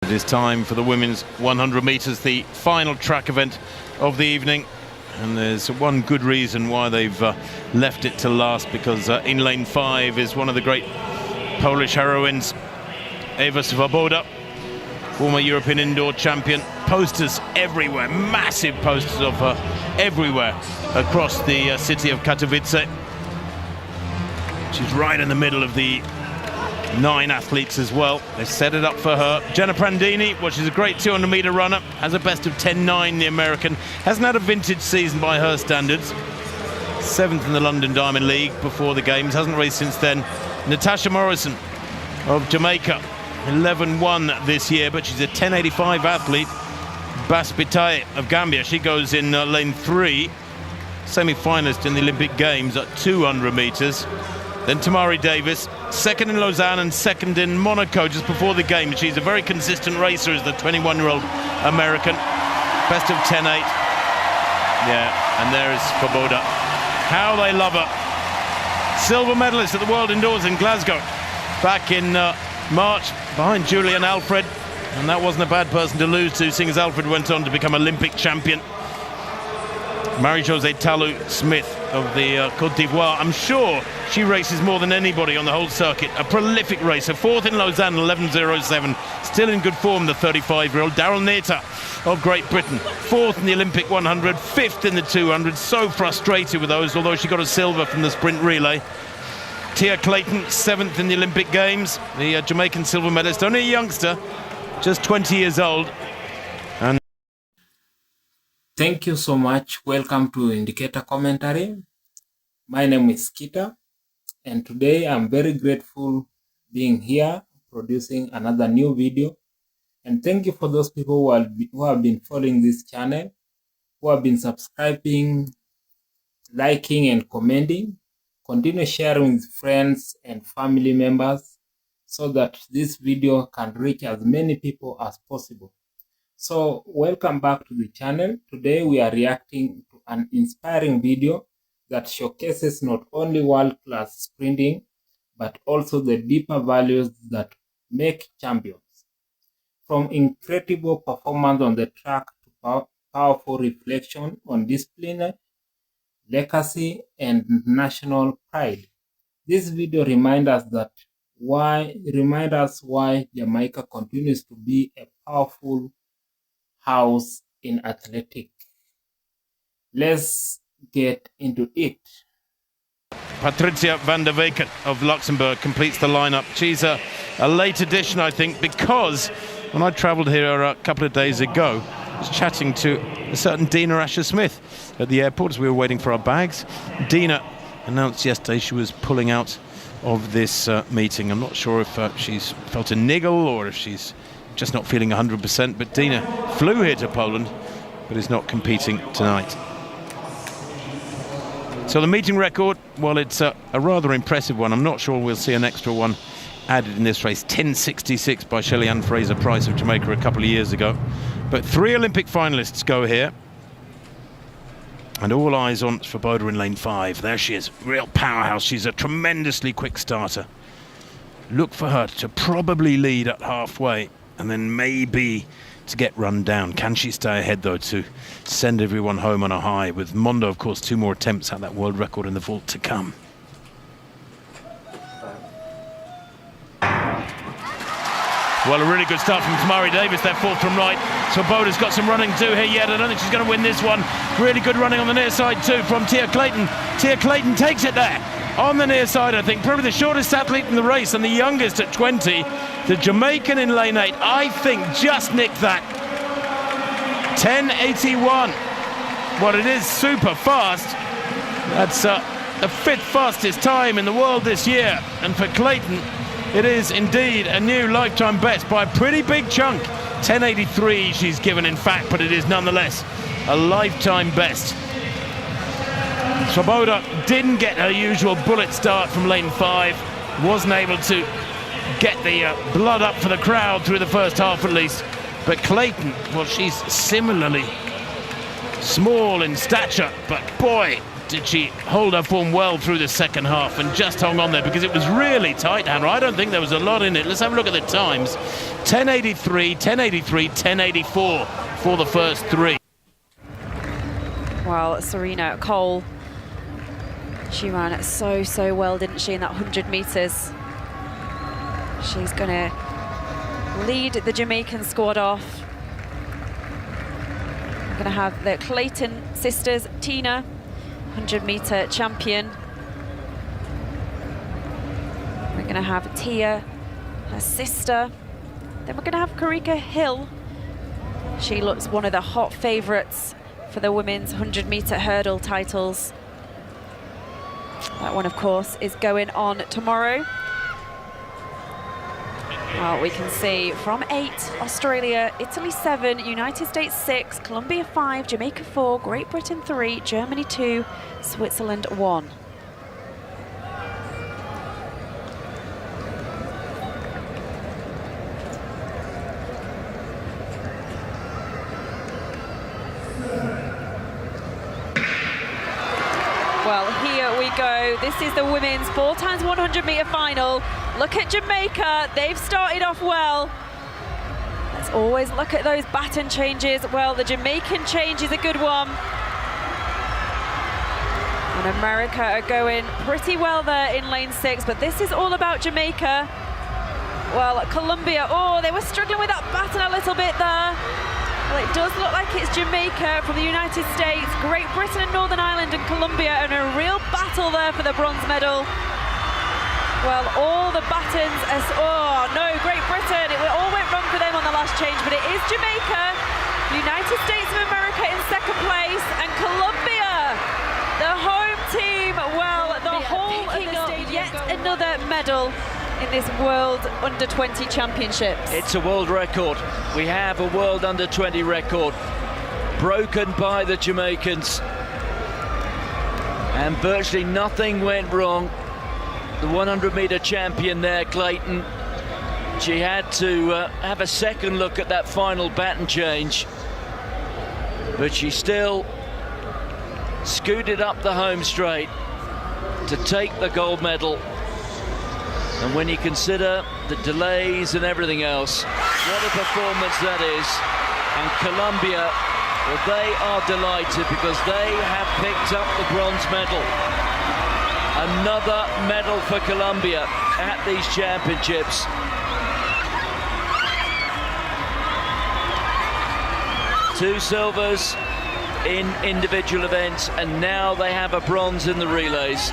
It is time for the women's 100 metres, the final track event of the evening. And there's one good reason why they've left it till last, because in lane 5 is one of the great Polish heroines, Ewa Swoboda, former European indoor champion. Posters everywhere, massive posters of her everywhere across the city of Katowice. She's right in the middle of the 9 athletes as well. They've set it up for her. Jenna Prandini, well, she's a great 200-meter runner, has a best of 10.9, the American. Hasn't had a vintage season by her standards. 7th in the London Diamond League before the games, hasn't raced since then. Natasha Morrison of Jamaica, 11-1 this year, but she's a 10.85 athlete. Bas Bitaye of Gambia, she goes in lane 3, semi-finalist in the Olympic Games at 200 metres. Then Tamari Davis, second in Lausanne and second in Monaco just before the game. She's a very consistent racer as the 21-year-old American. Best of 10.8. Yeah, and there is Swoboda. How they love her. Silver medalist at the World Indoors in Glasgow back in March, behind Julian Alfred. And that wasn't a bad person to lose to, seeing as Alfred went on to become Olympic champion. Marie-Josée Talou Smith of the Côte d'Ivoire. I'm sure she races more than anybody on the whole circuit. A prolific racer. 4th in Lausanne, 11.07. Still in good form, the 35-year-old. Daryl Neta of Great Britain. 4th in the Olympic 100, 5th in the 200. So frustrated with those, although she got a silver from the sprint relay. Tia Clayton, 7th in the Olympic Games. The Jamaican silver medalist. Only a youngster, just 20 years old. Thank you so much. Welcome to Indicator Commentary. My name is Kita, and today I'm very grateful being here producing another new video. And thank you for those people who have been following this channel, who have been subscribing, liking and commenting. Continue sharing with friends and family members so that this video can reach as many people as possible. So welcome back to the channel. Today we are reacting to an inspiring video that showcases not only world-class sprinting, but also the deeper values that make champions. From incredible performance on the track to powerful reflection on discipline, legacy, and national pride. This video reminds us why Jamaica continues to be a powerful house in athletics. Let's get into it. Patricia van der Weken of Luxembourg completes the lineup. She's a late addition, I think, because when I travelled here a couple of days ago, I was chatting to a certain Dina Asher-Smith at the airport as we were waiting for our bags. Dina announced yesterday she was pulling out of this meeting. I'm not sure if she's felt a niggle or if she's just not feeling 100%, but Dina flew here to Poland but is not competing tonight. So the meeting record, well, it's a rather impressive one. I'm not sure we'll see an extra one added in this race. 10.66 by Shelly-Ann Fraser-Price of Jamaica a couple of years ago. But 3 Olympic finalists go here. And all eyes on Swoboda in lane 5. There she is, real powerhouse. She's a tremendously quick starter. Look for her to probably lead at halfway and then maybe to get run down. Can she stay ahead, though, to send everyone home on a high? With Mondo, of course, 2 more attempts at that world record in the vault to come. Well, a really good start from Tamari Davis there, 4th from right. Swoboda's got some running to do here yet. I don't think she's going to win this one. Really good running on the near side too from Tia Clayton. Tia Clayton takes it there on the near side, I think. Probably the shortest athlete in the race and the youngest at 20. The Jamaican in lane 8, I think, just nicked that. 10.81. Well, it is super fast. That's the 5th fastest time in the world this year. And for Clayton, it is indeed a new lifetime best by a pretty big chunk. 10.83 she's given, in fact, but it is nonetheless a lifetime best. Swoboda didn't get her usual bullet start from lane 5. Wasn't able to get the blood up for the crowd through the first half at least. But Clayton, well, she's similarly small in stature, but boy, did she hold her form well through the second half and just hung on there, because it was really tight, Hannah. I don't think there was a lot in it. Let's have a look at the times. 10:83, 10:83, 10:84 for the first three. Well, Serena Cole, she ran so well, didn't she, in that 100 metres. She's going to lead the Jamaican squad off. We're going to have the Clayton sisters, Tina, 100-metre champion. We're going to have Tia, her sister. Then we're going to have Karika Hill. She looks one of the hot favourites for the women's 100-metre hurdle titles. That one, of course, is going on tomorrow. Well, we can see from 8, Australia, Italy 7, United States 6, Colombia 5, Jamaica 4, Great Britain 3, Germany 2, Switzerland 1. Well, here we go. This is the women's 4x100 metre final. Look at Jamaica. They've started off well. Let's always look at those baton changes. Well, the Jamaican change is a good one. And America are going pretty well there in lane 6, but this is all about Jamaica. Well, Colombia, oh, they were struggling with that baton a little bit there. Well, it does look like it's Jamaica from the United States, Great Britain and Northern Ireland and Colombia, and a real battle there for the bronze medal. Well, all the batons, oh no, Great Britain, it all went wrong for them on the last change, but it is Jamaica, United States of America in second place, and Colombia, the home team, well, the whole of the stadium, yet another medal in this World Under-20 Championships. It's a world record. We have a World Under-20 record broken by the Jamaicans, and virtually nothing went wrong. The 100-metre champion there, Clayton, she had to have a second look at that final baton change, but she still scooted up the home straight to take the gold medal. And when you consider the delays and everything else, what a performance that is. And Colombia, well, they are delighted because they have picked up the bronze medal. Another medal for Colombia at these championships. Two silvers in individual events, and now they have a bronze in the relays.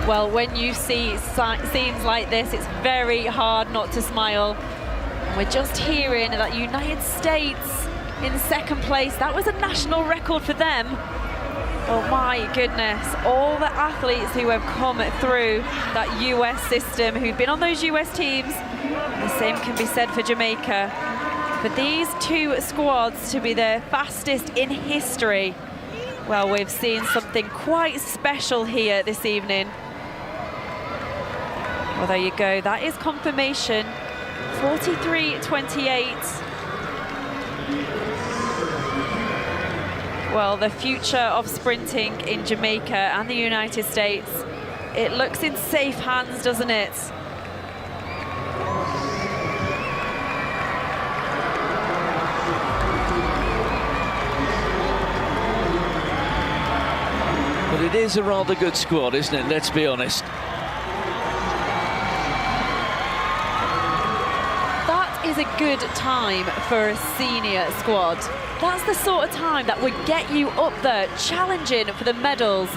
Well, when you see scenes like this, it's very hard not to smile. We're just hearing that United States in second place. That was a national record for them. Oh my goodness, all the athletes who have come through that US system, who've been on those US teams. The same can be said for Jamaica. For these two squads to be the fastest in history, well, we've seen something quite special here this evening. Well, there you go, that is confirmation. 43.28. Well, the future of sprinting in Jamaica and the United States, it looks in safe hands, doesn't it? But it is a rather good squad, isn't it? Let's be honest. Is a good time for a senior squad. That's the sort of time that would get you up there challenging for the medals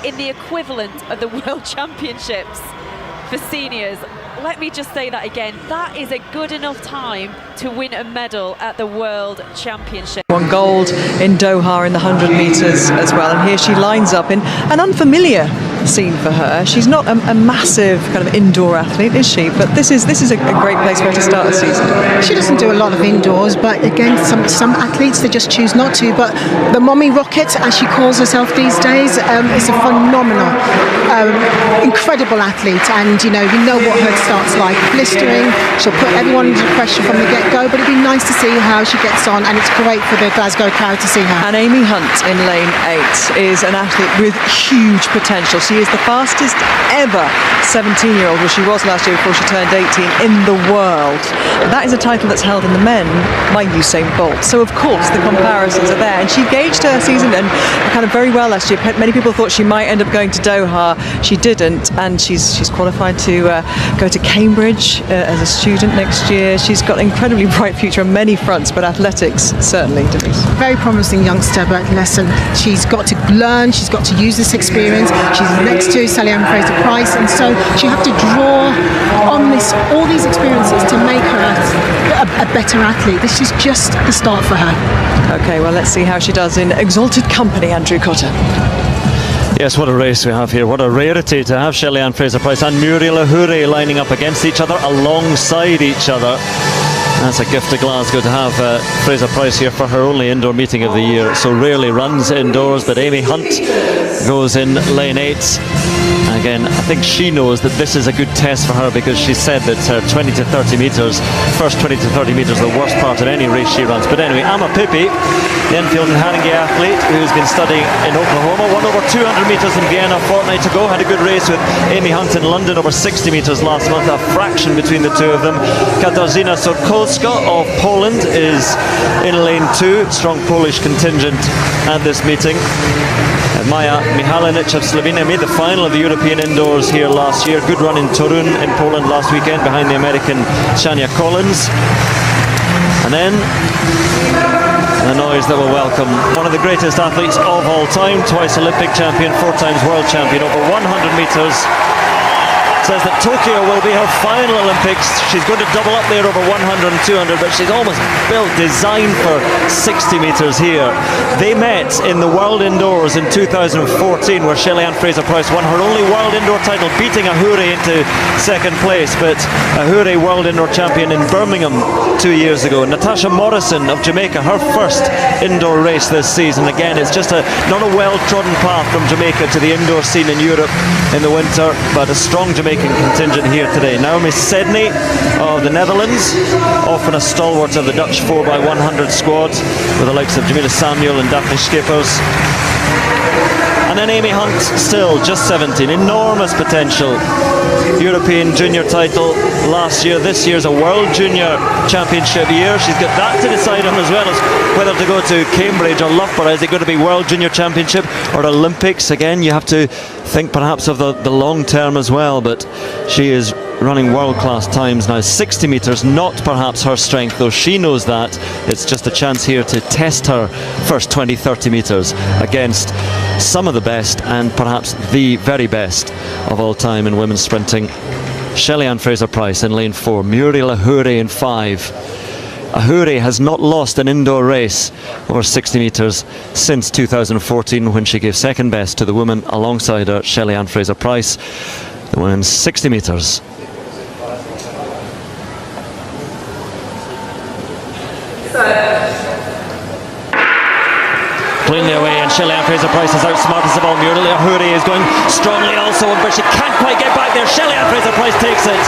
in the equivalent of the World Championships for seniors. Let me just say that again. That is a good enough time to win a medal at the World Championship. Won gold in Doha in the 100 metres as well, and here she lines up in an unfamiliar scene for her. She's not a massive kind of indoor athlete, is she? But this is a great place for her to start the season. She doesn't do a lot of indoors, but again, some athletes, they just choose not to. But the mommy rocket, as she calls herself these days, is a phenomenal incredible athlete, and we know what her start's like, blistering. She'll put everyone under pressure from the get-go, but it'd be nice to see how she gets on, and it's great for the Glasgow crowd to see her. And Amy Hunt in lane 8 is an athlete with huge potential. She is the fastest ever 17-year-old, well, she was last year before she turned 18, in the world. That is a title that's held in the men by Usain Bolt. So, of course, the comparisons are there. And she gauged her season and kind of very well last year. Many people thought she might end up going to Doha. She didn't, and she's qualified to go to Cambridge as a student next year. She's got an incredibly bright future on many fronts, but athletics, certainly, Denise. Very promising youngster, but listen, she's got to learn, she's got to use this experience. She's next to Sally-Ann Fraser-Pryce, and so she have to draw on all these experiences to make her a better athlete. This is just the start for her. Okay, well, let's see how she does in exalted company, Andrew Cotter. Yes, what a race we have here. What a rarity to have Shelly-Ann Fraser-Pryce and Muriel Ahuri lining up against each other, alongside each other. That's a gift to Glasgow to have Fraser-Pryce here for her only indoor meeting of the year. So rarely runs indoors, but Amy Hunt goes in lane 8. Again, I think she knows that this is a good test for her, because she said that her 20 to 30 metres, first 20 to 30 metres, the worst part of any race she runs. But anyway, Amma Pippi, the Enfield and Haringey athlete who's been studying in Oklahoma, won over 200 metres in Vienna a fortnight ago, had a good race with Amy Hunt in London, over 60 metres last month, a fraction between the two of them. Katarzyna Sodkolska of Poland is in lane 2, strong Polish contingent at this meeting. Maja Michalinic of Slovenia made the final of the European Indoors here last year. Good run in Torun in Poland last weekend behind the American Shania Collins. And then the noise that will welcome one of the greatest athletes of all time, twice Olympic champion, 4 times world champion, over 100 metres. Says that Tokyo will be her final Olympics. She's going to double up there over 100 and 200, but she's almost designed for 60 metres here. They met in the World Indoors in 2014, where Shelly-Ann Fraser-Pryce won her only World Indoor title, beating Ahuri into second place. But Ahuri, World Indoor champion in Birmingham 2 years ago. Natasha Morrison of Jamaica, her first indoor race this season. Again, it's just not a well-trodden path from Jamaica to the indoor scene in Europe in the winter, but a strong Jamaican contingent here today. Naomi Sedney of the Netherlands, often a stalwart of the Dutch 4x100 squad, with the likes of Jamila Samuel and Daphne Schippers. And then Amy Hunt, still just 17, enormous potential. European junior title last year. This year's a World Junior Championship year. She's got that to decide on, as well as whether to go to Cambridge or Loughborough. Is it going to be World Junior Championship or Olympics? Again, you have to think perhaps of the long term as well, but she is running world-class times now. 60 metres, not perhaps her strength, though she knows that. It's just a chance here to test her first 20-30 metres against some of the best, and perhaps the very best of all time in women's sprinting. Shelly-Ann Fraser-Pryce in lane 4, Muriel Ahuri in 5. Ahuri has not lost an indoor race over 60 metres since 2014, when she gave second best to the woman alongside her, Shelly-Ann Fraser-Pryce. The women's 60 metres. Cleanly away, and Shelly-Ann Fraser-Pryce is outsmarted of all. Muriel Ahuri is going strongly also, but she can't quite get back there. Shelly-Ann Fraser-Pryce takes it.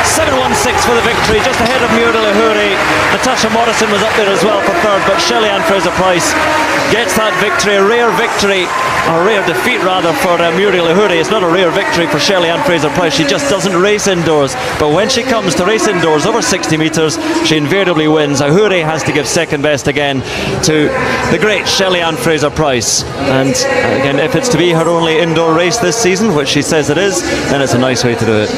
7:16 for the victory, just ahead of Muriel Ahuri. Natasha Morrison was up there as well for third, but Shelly-Ann Fraser-Pryce gets that victory, a rare victory, a rare defeat rather, for Muriel Ahuri. It's not a rare victory for Shelly-Ann Fraser-Pryce. She just doesn't race indoors, but when she comes to race indoors over 60 metres, she invariably wins. Ahuri has to give second best again to the great Shelly-Ann Fraser-Pryce, and again, if it's to be her only indoor race this season, which she says it is, then it's a nice way to do it.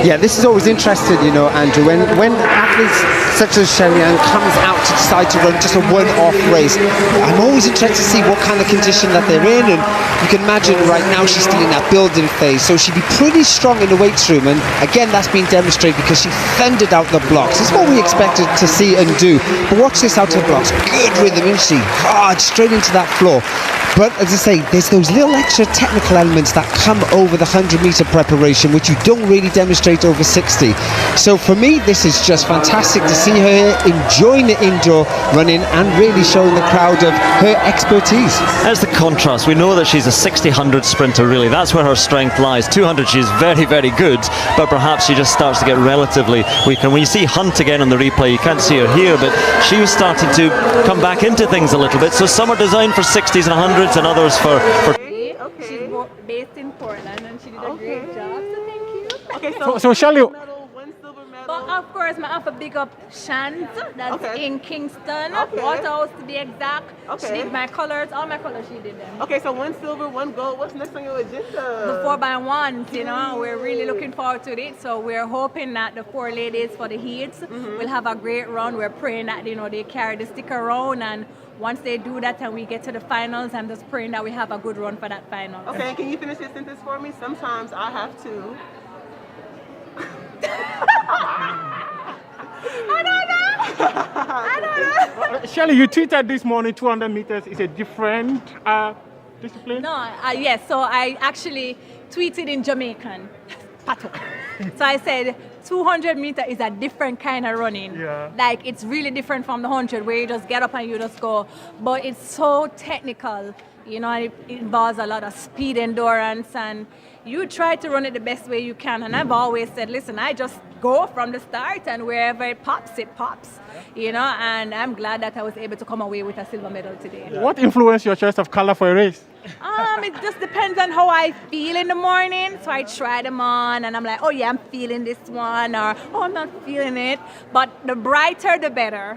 Yeah, this is always interesting, Andrew, when athletes such as Shelly-Ann comes out to decide to run just a one-off race. I'm always interested to see what kind of condition that they're in, and you can imagine right now she's still in that building phase, so she'd be pretty strong in the weights room, and again, that's been demonstrated because she thundered out the blocks. It's what we expected to see and do, but watch this out of the blocks. Good rhythm, isn't she? Hard, straight into that floor. But as I say, there's those little extra technical elements that come over the 100-metre preparation, which you don't really demonstrate over 60. So for me, this is just fantastic. fantastic to see her enjoying the indoor running and really showing the crowd of her expertise. There's the contrast. We know that she's a 60-100 sprinter, really. That's where her strength lies. 200, she's very, very good, but perhaps she just starts to get relatively weak. And when you see Hunt again on the replay, you can't see her here, but she was starting to come back into things a little bit. So some are designed for 60s and 100s and others for She's based in Portland and she did a great job, so thank you. Okay, So Shelly, one silver medal. But of course, I have to big up Shans, that's Okay. in Kingston, Okay. Waterhouse to be exact. She Okay. did my colors, all my colors she did them. Okay, so one silver, one gold. What's next on your agenda? The 4x1s, you know, we're really looking forward to it. So we're hoping that the 4 ladies for the heats will have a great run. We're praying that, you know, they carry the stick around, and once they do that and we get to the finals, I'm just praying that we have a good run for that final. Okay, and can you finish your sentence for me? Sometimes I have to. I don't know. Shelly, you tweeted this morning 200 meters is a different discipline. No, yes, so I actually tweeted in Jamaican. Pato. So I said 200 meter is a different kind of running. Yeah. Like it's really different from the 100 where you just get up and you just go. But it's so technical, you know, and it involves a lot of speed, endurance, and you try to run it the best way you can. And I've always said, listen, I just go from the start and wherever it pops, you know, and I'm glad that I was able to come away with a silver medal today. What influenced your choice of color for a race? It just depends on how I feel in the morning. So I try them on and I'm like, oh yeah, I'm feeling this one, or oh, I'm not feeling it. But the brighter, the better.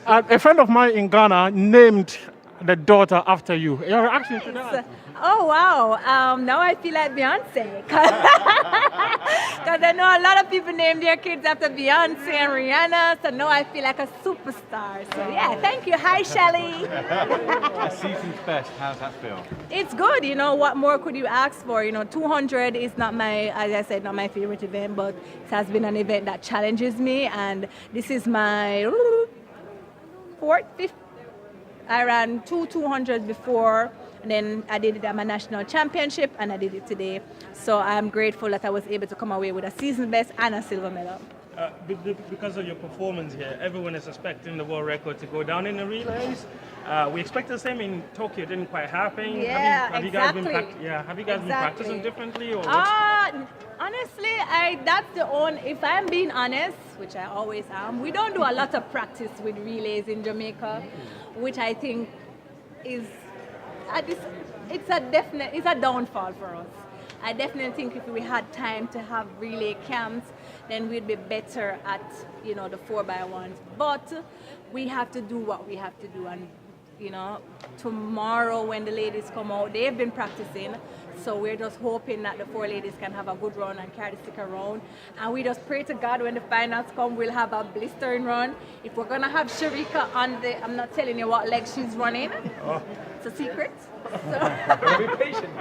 A friend of mine in Ghana named the daughter after you. Your reaction to that? Oh wow, now I feel like Beyonce. Because I know a lot of people name their kids after Beyonce and Rihanna, so now I feel like a superstar. So yeah, thank you. Hi, Shelly. A season's best, how's that feel? It's good, you know, what more could you ask for? You know, 200 is not my, as I said, not my favorite event, but it has been an event that challenges me, and this is my fourth, fifth. I ran 200s before, and then I did it at my national championship, and I did it today. So I'm grateful that I was able to come away with a season best and a silver medal. Because of your performance here, everyone is expecting the world record to go down in the relays. We expect the same in Tokyo. It didn't quite happen. Yeah, have exactly. Have you guys been practicing differently, or honestly, that's the only. If I'm being honest, which I always am, we don't do a lot of practice with relays in Jamaica, which I think is it's a downfall for us. I definitely think if we had time to have relay camps, then we'd be better at, you know, the 4x1s. But we have to do what we have to do, and you know, tomorrow when the ladies come out, they've been practicing, so we're just hoping that the 4 ladies can have a good run and carry the stick around, and we just pray to God when the finals come, we'll have a blistering run. If we're gonna have Sharika on the, I'm not telling you what leg she's running, it's a secret. So, Be patient.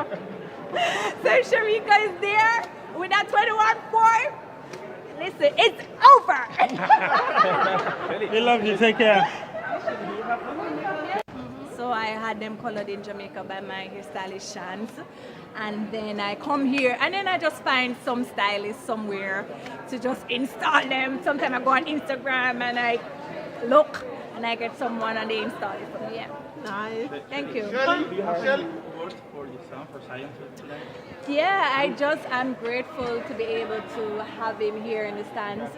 so Sharika is there with that 21.4. Listen, it's over. we love you. Take care. So I had them colored in Jamaica by my hairstylist Shans, and then I come here and then I just find some stylist somewhere to just install them. Sometimes I go on Instagram and I look and I get someone and they install it for me. Yeah. Nice. Thank you. Shelly, do you have any awards for your son for science today? Yeah, I'm grateful to be able to have him here in the stands.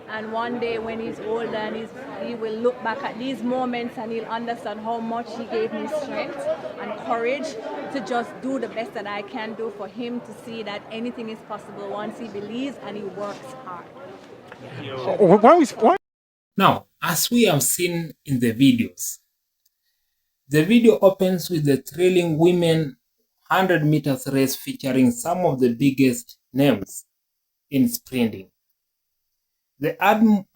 And one day when he's older and he will look back at these moments and he'll understand how much he gave me strength and courage to just do the best that I can do for him to see that anything is possible once he believes and he works hard. Now, as we have seen in the videos, the video opens with the thrilling women 100 meters race featuring some of the biggest names in sprinting. The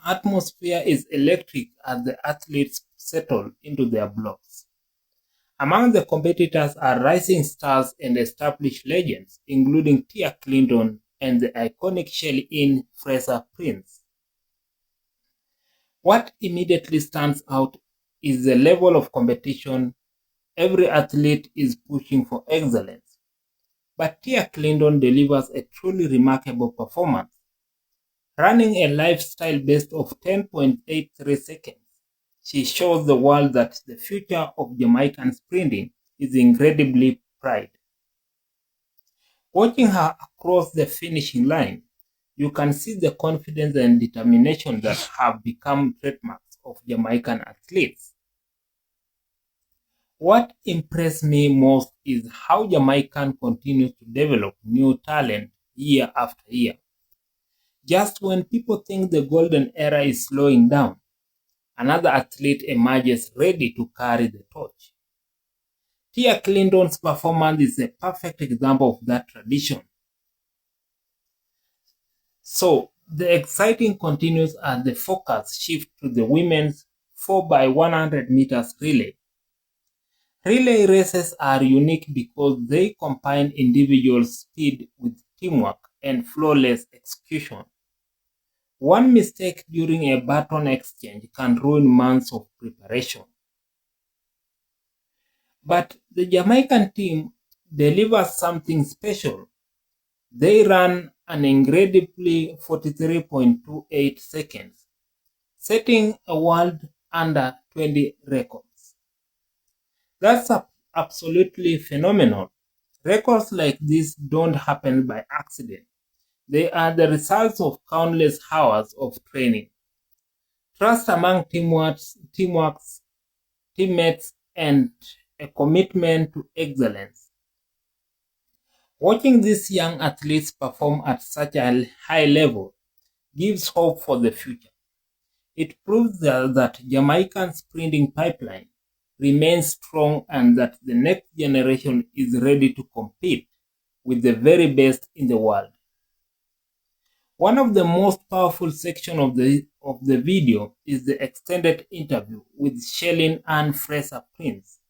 atmosphere is electric as the athletes settle into their blocks. Among the competitors are rising stars and established legends, including Tia Clinton and the iconic Shelly Fraser Prince. What immediately stands out is the level of competition. Every athlete is pushing for excellence, but Tia Clinton delivers a truly remarkable performance. Running a lifestyle best of 10.83 seconds, she shows the world that the future of Jamaican sprinting is incredibly bright. Watching her across the finishing line, you can see the confidence and determination that have become trademarks of Jamaican athletes. What impressed me most is how Jamaican continues to develop new talent year after year. Just when people think the golden era is slowing down, another athlete emerges ready to carry the torch. Tia Clinton's performance is a perfect example of that tradition. So, the exciting continues as the focus shifts to the women's 4x100 meters relay. Relay races are unique because they combine individual speed with teamwork and flawless execution. One mistake during a baton exchange can ruin months of preparation. But the Jamaican team delivers something special. They ran an incredibly 43.28 seconds, setting a world under 20 records. That's absolutely phenomenal. Records like this don't happen by accident. They are the results of countless hours of training, trust among teammates, and a commitment to excellence. Watching these young athletes perform at such a high level gives hope for the future. It proves that Jamaican sprinting pipeline remains strong and that the next generation is ready to compete with the very best in the world. One of the most powerful sections of the video is the extended interview with Shelly Ann Fraser-Prince.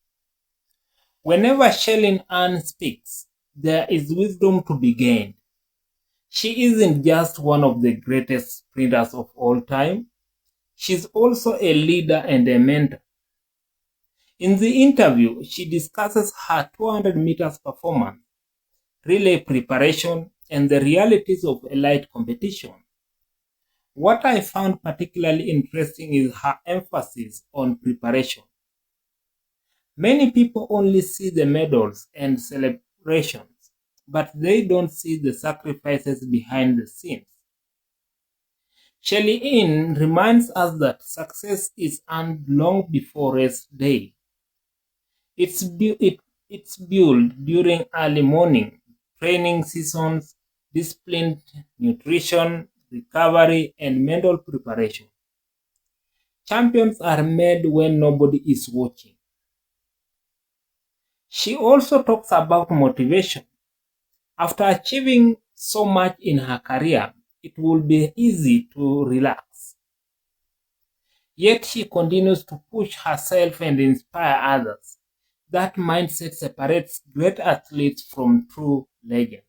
Whenever Shelly Ann speaks, there is wisdom to be gained. She isn't just one of the greatest sprinters of all time, she's also a leader and a mentor. In the interview, she discusses her 200 meters performance, relay preparation, and the realities of elite competition. What I found particularly interesting is her emphasis on preparation. Many people only see the medals and celebrations, but they don't see the sacrifices behind the scenes. Shelly Ann reminds us that success is earned long before race day. It's built during early morning training seasons, disciplined nutrition, recovery, and mental preparation. Champions are made when nobody is watching. She also talks about motivation. After achieving so much in her career, it will be easy to relax. Yet she continues to push herself and inspire others. That mindset separates great athletes from true legends.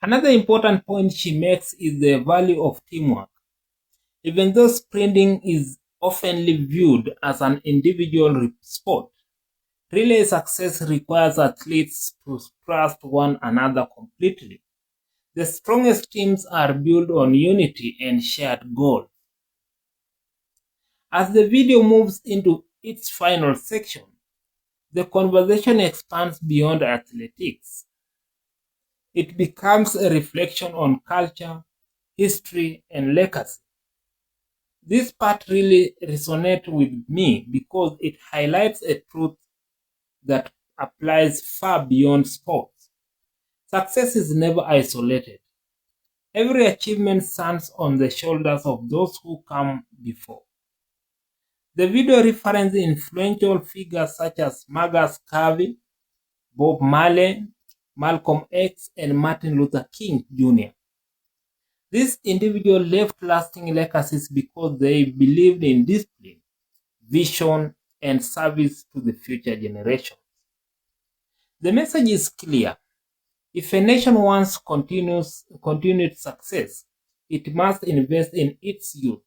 Another important point she makes is the value of teamwork. Even though sprinting is often viewed as an individual sport, relay success requires athletes to trust one another completely. The strongest teams are built on unity and shared goals. As the video moves into its final section, the conversation expands beyond athletics. It becomes a reflection on culture, history, and legacy. This part really resonates with me because it highlights a truth that applies far beyond sports. Success is never isolated. Every achievement stands on the shoulders of those who come before. The video references influential figures such as Marcus Garvey, Bob Marley, Malcolm X, and Martin Luther King Jr. These individuals left lasting legacies because they believed in discipline, vision, and service to the future generations. The message is clear. If a nation wants continued success, it must invest in its youth.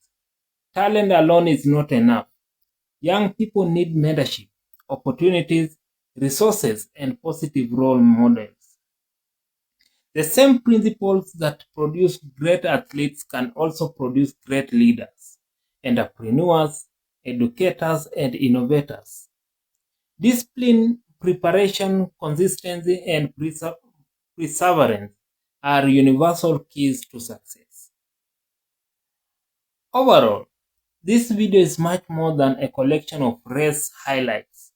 Talent alone is not enough. Young people need mentorship, opportunities, resources, and positive role models. The same principles that produce great athletes can also produce great leaders, entrepreneurs, educators, and innovators. Discipline, preparation, consistency, and perseverance are universal keys to success. Overall, this video is much more than a collection of race highlights.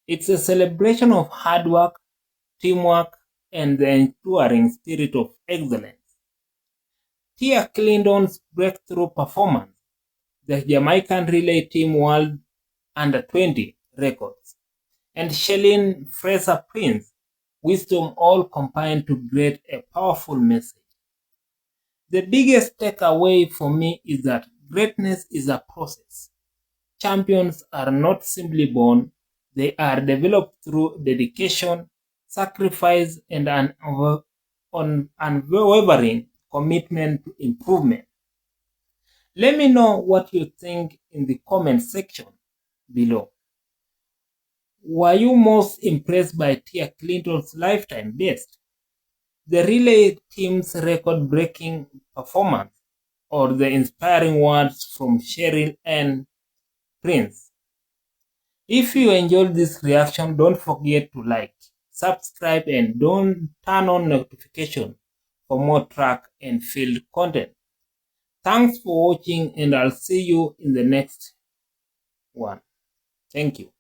It's a celebration of hard work, teamwork, and the enduring spirit of excellence. Tia Clinton's breakthrough performance, the Jamaican relay team world under-20 records, and Shelleen Fraser-Prince's wisdom all combine to create a powerful message. The biggest takeaway for me is that greatness is a process. Champions are not simply born, they are developed through dedication, sacrifice, and an unwavering commitment to improvement. Let me know what you think in the comment section below. Were you most impressed by Tia Clinton's lifetime best, the relay team's record-breaking performance, or the inspiring words from Cheryl and Prince? If you enjoyed this reaction, don't forget to like, subscribe, and don't turn on notifications for more track and field content. Thanks for watching, and I'll see you in the next one. Thank you.